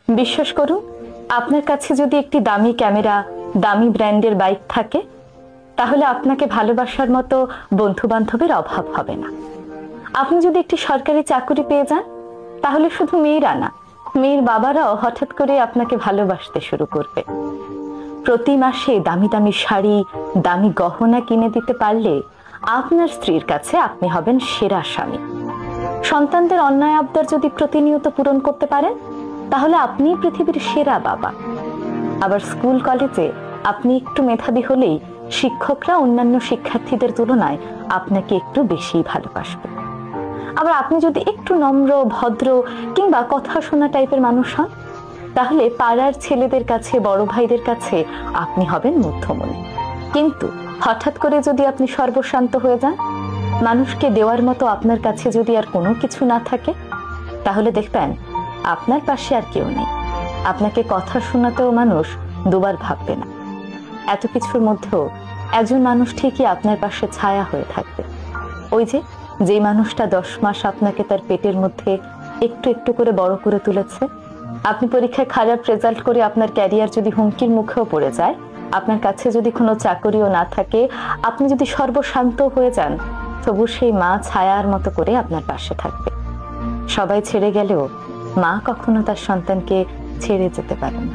বিশ্বাস করুন, আপনার কাছে যদি একটি দামি ক্যামেরা, দামি ব্র্যান্ডের বাইক থাকে, তাহলে আপনাকে ভালোবাসার মতো বন্ধু বান্ধবের অভাব হবে না। আপনি যদি একটি সরকারি চাকরি পেয়ে যান, তাহলে শুধু মেয়েরা না, মেয়ের বাবারাও হঠাৎ করে আপনাকে ভালোবাসতে শুরু করবে। প্রতি মাসে দামি দামি শাড়ি, দামি গহনা কিনে দিতে পারলে আপনার স্ত্রীর কাছে আপনি হবেন সেরা স্বামী। সন্তানদের অন্যায় আবদার যদি প্রতিনিয়ত পূরণ করতে পারেন, তাহলে আপনি পৃথিবীর সেরা বাবা। আবার স্কুল কলেজে আপনি একটু মেধাবী হলেই শিক্ষকরা অন্যান্য শিক্ষার্থীদের তুলনায় আপনাকে একটু বেশি ভালোবাসবে। আবার আপনি যদি একটু নম্র, ভদ্র কিংবা কথা শোনা টাইপের মানুষ হন, তাহলে পাড়ার ছেলেদের কাছে, বড় ভাইদের কাছে আপনি হবেন মধ্যমণি। কিন্তু হঠাৎ করে যদি আপনি সর্বশান্ত হয়ে যান, মানুষকে দেওয়ার মতো আপনার কাছে যদি আর কোনো কিছু না থাকে, তাহলে দেখবেন আপনার পাশে আর কেউ নেই। আপনাকে কথা শোনাতেও মানুষ দুবার ভাববে না। এত কিছুর মধ্যেও একজন মানুষ ঠিকই আপনার পাশে ছায়া হয়ে থাকবে। ওই যে মানুষটা 10 মাস আপনাকে তার পেটের মধ্যে একটু একটু করে বড় করে তুলেছে। আপনি পরীক্ষায় খারাপ রেজাল্ট করে আপনার ক্যারিয়ার যদি হুমকির মুখেও পড়ে যায়, আপনার কাছে যদি কোনো চাকরিও না থাকে, আপনি যদি সর্বশান্ত হয়ে যান, তবু সেই মা ছায়ার মতো করে আপনার পাশে থাকবে। সবাই ছেড়ে গেলেও মা কখনো তার সন্তানকে ছেড়ে যেতে পারে না।